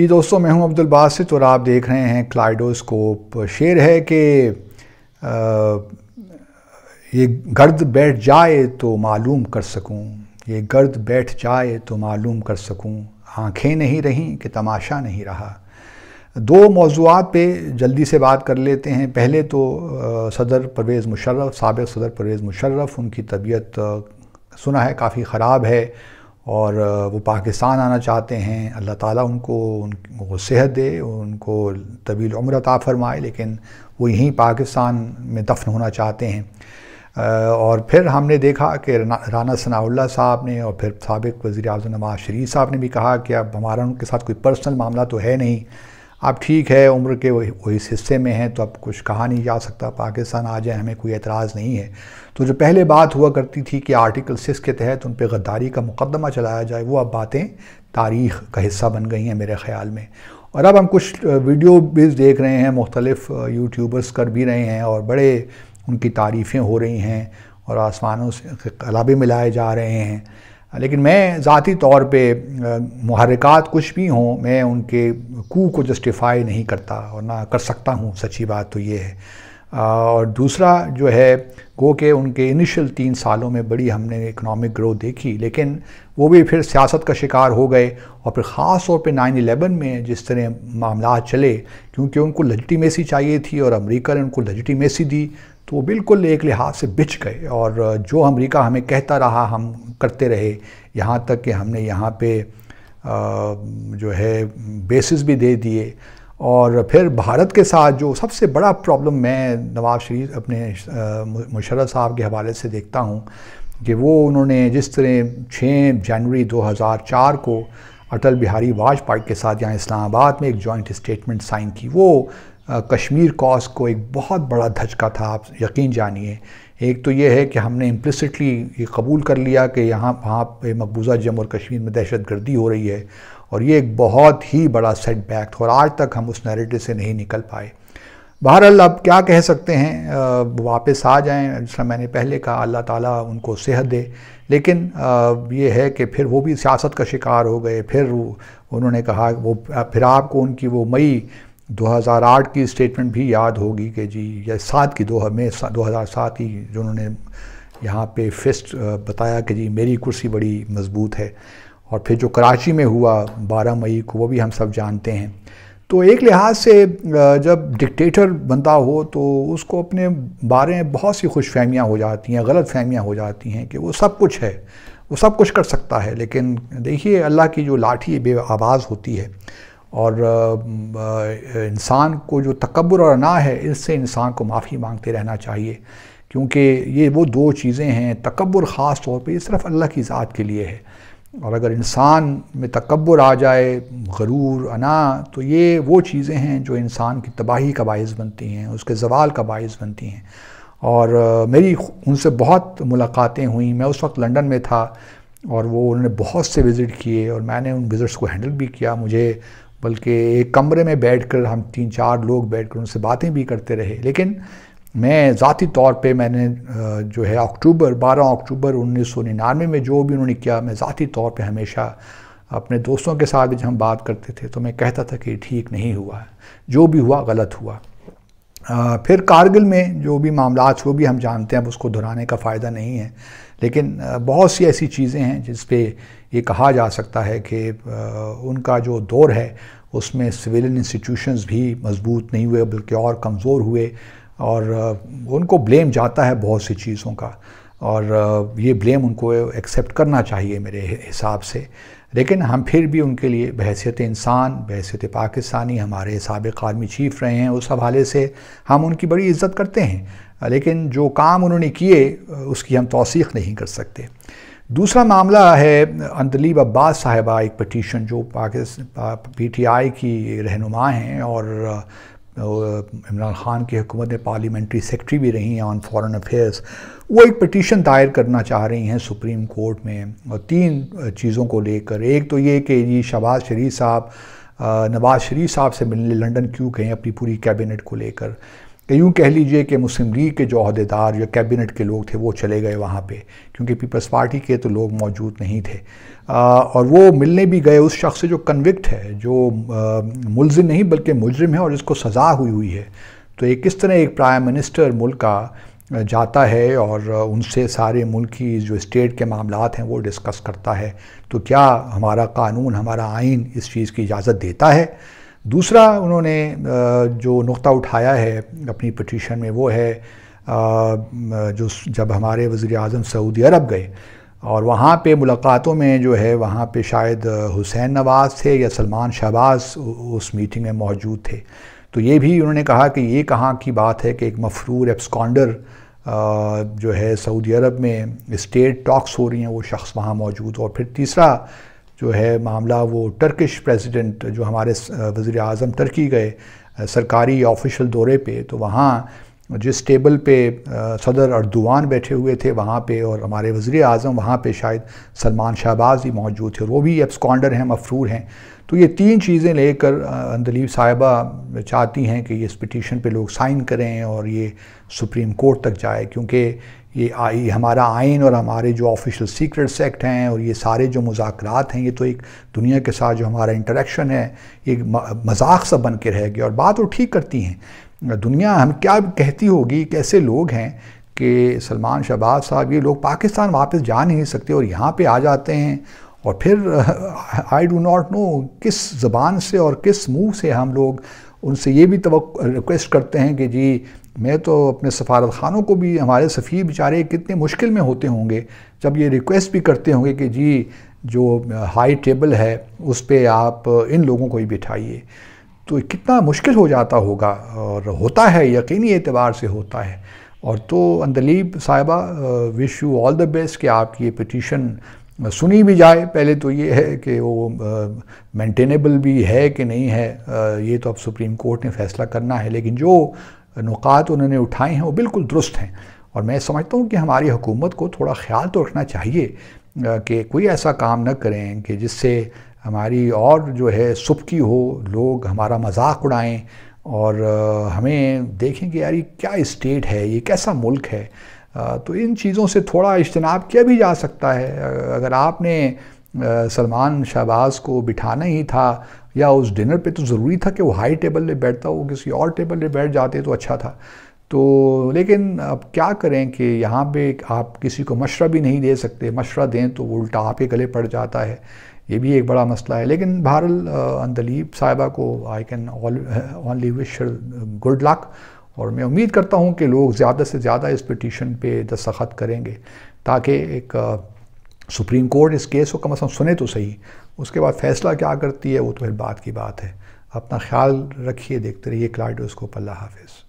جی دوستوں، میں ہوں عبدالباسط اور آپ دیکھ رہے ہیں کلائیڈوسکوپ۔ شعر ہے کہ یہ گرد بیٹھ جائے تو معلوم کر سکوں، یہ گرد بیٹھ جائے تو معلوم کر سکوں، آنکھیں نہیں رہیں کہ تماشا نہیں رہا۔ دو موضوعات پہ جلدی سے بات کر لیتے ہیں۔ پہلے تو صدر پرویز مشرف، سابق صدر پرویز مشرف، ان کی طبیعت سنا ہے کافی خراب ہے اور وہ پاکستان آنا چاہتے ہیں۔ اللہ تعالیٰ ان کو صحت دے، ان کو طویل عمر عطا فرمائے، لیکن وہ یہیں پاکستان میں دفن ہونا چاہتے ہیں۔ اور پھر ہم نے دیکھا کہ رانا ثناء اللہ صاحب نے اور پھر سابق وزیر اعظم نواز شریف صاحب نے بھی کہا کہ اب ہمارا ان کے ساتھ کوئی پرسنل معاملہ تو ہے نہیں، اب ٹھیک ہے، عمر کے وہ اس حصے میں ہیں تو اب کچھ کہا نہیں جا سکتا، پاکستان آ جائے، ہمیں کوئی اعتراض نہیں ہے۔ تو جو پہلے بات ہوا کرتی تھی کہ آرٹیکل 6 کے تحت ان پہ غداری کا مقدمہ چلایا جائے، وہ اب باتیں تاریخ کا حصہ بن گئی ہیں میرے خیال میں۔ اور اب ہم کچھ ویڈیو بھی دیکھ رہے ہیں، مختلف یوٹیوبرز کر بھی رہے ہیں اور بڑے ان کی تعریفیں ہو رہی ہیں اور آسمانوں سے قلابے ملائے جا رہے ہیں، لیکن میں ذاتی طور پہ محرکات کچھ بھی ہوں، میں ان کے کو جسٹیفائی نہیں کرتا اور نہ کر سکتا ہوں، سچی بات تو یہ ہے۔ اور دوسرا جو ہے گو کہ ان کے انیشل 3 سالوں میں بڑی ہم نے اکنامک گروتھ دیکھی، لیکن وہ بھی پھر سیاست کا شکار ہو گئے، اور پھر خاص طور پہ 9/11 میں جس طرح معاملات چلے، کیونکہ ان کو لیجیٹیمیسی چاہیے تھی اور امریکہ نے ان کو لیجیٹیمیسی دی، تو وہ بالکل ایک لحاظ سے بچ گئے، اور جو امریکہ ہمیں کہتا رہا ہم کرتے رہے، یہاں تک کہ ہم نے یہاں پہ جو ہے بیسز بھی دے دیے۔ اور پھر بھارت کے ساتھ جو سب سے بڑا پرابلم میں نواز شریف اپنے مشرف صاحب کے حوالے سے دیکھتا ہوں کہ وہ انہوں نے جس طرح 6 جنوری 2004 کو اٹل بہاری واجپئی کے ساتھ یہاں اسلام آباد میں ایک جوائنٹ اسٹیٹمنٹ سائن کی، وہ کشمیر کاز کو ایک بہت بڑا دھچکا تھا، آپ یقین جانیے۔ ایک تو یہ ہے کہ ہم نے امپلیسٹلی یہ قبول کر لیا کہ وہاں پہ مقبوضہ جموں اور کشمیر میں دہشت گردی ہو رہی ہے، اور یہ ایک بہت ہی بڑا سیٹ بیک تھا، اور آج تک ہم اس نیریٹو سے نہیں نکل پائے۔ بہرحال اب کیا کہہ سکتے ہیں، واپس آ جائیں، جس طرح میں نے پہلے کہا، اللہ تعالیٰ ان کو صحت دے، لیکن یہ ہے کہ پھر وہ بھی سیاست کا شکار ہو گئے۔ پھر انہوں نے کہا پھر آپ کو ان کی وہ مئی 2008 کی اسٹیٹمنٹ بھی یاد ہوگی کہ جی، یا 7 کی 2007 کی، جو انہوں نے یہاں پہ فسٹ بتایا کہ جی میری کرسی بڑی مضبوط ہے، اور پھر جو کراچی میں ہوا 12 مئی کو، وہ بھی ہم سب جانتے ہیں۔ تو ایک لحاظ سے جب ڈکٹیٹر بنتا ہو تو اس کو اپنے بارے میں بہت سی خوش فہمیاں ہو جاتی ہیں، غلط فہمیاں ہو جاتی ہیں کہ وہ سب کچھ ہے، وہ سب کچھ کر سکتا ہے، لیکن دیکھیے اللہ کی جو لاٹھی بے آواز ہوتی ہے، اور انسان کو جو تکبر اور انا ہے، اس سے انسان کو معافی مانگتے رہنا چاہیے، کیونکہ یہ وہ 2 چیزیں ہیں۔ تکبر خاص طور پہ یہ صرف اللہ کی ذات کے لیے ہے، اور اگر انسان میں تکبر آ جائے، غرور، انا، تو یہ وہ چیزیں ہیں جو انسان کی تباہی کا باعث بنتی ہیں، اس کے زوال کا باعث بنتی ہیں۔ اور میری ان سے بہت ملاقاتیں ہوئیں، میں اس وقت لنڈن میں تھا، اور وہ انہوں نے بہت سے وزٹ کیے، اور میں نے ان وزٹس کو ہینڈل بھی کیا، مجھے بلکہ ایک کمرے میں بیٹھ کر ہم 3-4 لوگ بیٹھ کر ان سے باتیں بھی کرتے رہے۔ لیکن میں ذاتی طور پہ میں نے جو ہے 12 اکتوبر 1999 میں جو بھی انہوں نے کیا، میں ذاتی طور پہ ہمیشہ اپنے دوستوں کے ساتھ بھی جب ہم بات کرتے تھے تو میں کہتا تھا کہ ٹھیک نہیں ہوا ہے، جو بھی ہوا غلط ہوا۔ پھر کارگل میں جو بھی معاملات وہ بھی ہم جانتے ہیں، اب اس کو دہرانے کا فائدہ نہیں ہے، لیکن بہت سی ایسی چیزیں ہیں جس پہ یہ کہا جا سکتا ہے کہ ان کا جو دور ہے اس میں سویلین انسٹیٹیوشنز بھی مضبوط نہیں ہوئے بلکہ اور کمزور ہوئے، اور ان کو بلیم جاتا ہے بہت سی چیزوں کا، اور یہ بلیم ان کو ایکسیپٹ کرنا چاہیے میرے حساب سے، لیکن ہم پھر بھی ان کے لیے بحیثیت انسان، بحیثیت پاکستانی، ہمارے سابق آرمی چیف رہے ہیں، اس حوالے سے ہم ان کی بڑی عزت کرتے ہیں، لیکن جو کام انہوں نے کیے اس کی ہم توثیق نہیں کر سکتے۔ دوسرا معاملہ ہے اندلیب عباس صاحبہ، ایک پٹیشن جو PTI کی رہنما ہیں اور عمران خان کی حکومت میں پارلیمنٹری سیکرٹری بھی رہی ہیں آن فارن افیئرز، وہ ایک پٹیشن دائر کرنا چاہ رہی ہیں سپریم کورٹ میں، اور 3 چیزوں کو لے کر۔ ایک تو یہ کہ جی شہباز شریف صاحب نواز شریف صاحب سے ملنے لنڈن کیوں گئے اپنی پوری کیبنٹ کو لے کر۔ کہ یوں کہہ لیجئے کہ مسلم لیگ کے جو عہدیدار یا کیبنٹ کے لوگ تھے وہ چلے گئے وہاں پہ، کیونکہ پیپلز پارٹی کے تو لوگ موجود نہیں تھے، اور وہ ملنے بھی گئے اس شخص سے جو کنوکٹ ہے، جو ملزم نہیں بلکہ مجرم ہے اور جس کو سزا ہوئی ہے۔ تو کس طرح ایک پرائم منسٹر ملک کا جاتا ہے اور ان سے سارے ملک کی جو اسٹیٹ کے معاملات ہیں وہ ڈسکس کرتا ہے، تو کیا ہمارا قانون، ہمارا آئین اس چیز کی اجازت دیتا ہے؟ دوسرا انہوں نے جو نقطہ اٹھایا ہے اپنی پٹیشن میں وہ ہے جو جب ہمارے وزیر اعظم سعودی عرب گئے اور وہاں پہ ملاقاتوں میں جو ہے وہاں پہ شاید حسین نواز تھے یا سلمان شہباز اس میٹنگ میں موجود تھے، تو یہ بھی انہوں نے کہا کہ یہ کہاں کی بات ہے کہ ایک مفرور ایبسکانڈر جو ہے سعودی عرب میں اسٹیٹ ٹاکس ہو رہی ہیں وہ شخص وہاں موجود ہو۔ اور پھر تیسرا جو ہے معاملہ وہ ٹرکش پریزیڈنٹ جو ہمارے وزیر اعظم ٹرکی گئے سرکاری آفیشل دورے پہ، تو وہاں جس ٹیبل پہ صدر اردوان بیٹھے ہوئے تھے وہاں پہ اور ہمارے وزیر اعظم وہاں پہ شاید سلمان شہباز ہی موجود تھے اور وہ بھی ایبسکانڈر ہیں، مفرور ہیں۔ تو یہ تین چیزیں لے کر عندلیب صاحبہ چاہتی ہیں کہ اس پٹیشن پہ لوگ سائن کریں اور یہ سپریم کورٹ تک جائے، کیونکہ یہ ہمارا آئین اور ہمارے جو آفیشل سیکرٹس ایکٹ ہیں اور یہ سارے جو مذاکرات ہیں، یہ تو ایک دنیا کے ساتھ جو ہمارا انٹریکشن ہے ایک مذاق سا بن کے رہ گیا، اور بات وہ ٹھیک کرتی ہیں۔ دنیا ہم کیا کہتی ہوگی، کیسے لوگ ہیں کہ سلمان شہباز صاحب یہ لوگ پاکستان واپس جا نہیں سکتے اور یہاں پہ آ جاتے ہیں، اور پھر آئی ڈو ناٹ نو کس زبان سے اور کس منہ سے ہم لوگ ان سے یہ بھی ریکویسٹ کرتے ہیں کہ جی میں تو اپنے سفارت خانوں کو بھی، ہمارے سفیر بیچارے کتنے مشکل میں ہوتے ہوں گے جب یہ ریکویسٹ بھی کرتے ہوں گے کہ جی جو ہائی ٹیبل ہے اس پہ آپ ان لوگوں کو ہی بٹھائیے، تو کتنا مشکل ہو جاتا ہوگا، اور ہوتا ہے یقینی اعتبار سے ہوتا ہے۔ اور تو عندلیب صاحبہ wish you all the best کہ آپ کی یہ پٹیشن سنی بھی جائے۔ پہلے تو یہ ہے کہ وہ مینٹینیبل بھی ہے کہ نہیں ہے، یہ تو اب سپریم کورٹ نے فیصلہ کرنا ہے، لیکن جو نکات انہوں نے اٹھائے ہیں وہ بالکل درست ہیں، اور میں سمجھتا ہوں کہ ہماری حکومت کو تھوڑا خیال تو رکھنا چاہیے کہ کوئی ایسا کام نہ کریں کہ جس سے ہماری اور جو ہے سبکی ہو، لوگ ہمارا مذاق اڑائیں اور ہمیں دیکھیں کہ یار یہ کیا اسٹیٹ ہے، یہ کیسا ملک ہے۔ تو ان چیزوں سے تھوڑا اجتناب کیا بھی جا سکتا ہے۔ اگر آپ نے سلمان شہباز کو بٹھانا ہی تھا یا اس ڈنر پہ، تو ضروری تھا کہ وہ ہائی ٹیبل پہ بیٹھتا، وہ کسی اور ٹیبل پہ بیٹھ جاتے تو اچھا تھا۔ تو لیکن اب کیا کریں کہ یہاں پہ آپ کسی کو مشورہ بھی نہیں دے سکتے، مشورہ دیں تو وہ الٹا آپ کے گلے پڑ جاتا ہے، یہ بھی ایک بڑا مسئلہ ہے۔ لیکن بہرحال عندلیب صاحبہ کو I can only wish good luck, اور میں امید کرتا ہوں کہ لوگ زیادہ سے زیادہ اس پٹیشن پہ دستخط کریں گے تاکہ ایک سپریم کورٹ اس کیس کو کم از کم سنے تو صحیح، اس کے بعد فیصلہ کیا کرتی ہے وہ تو پھر بات کی بات ہے۔ اپنا خیال رکھیے، دیکھتے رہیے کلیڈوسکوپ۔ اللہ حافظ۔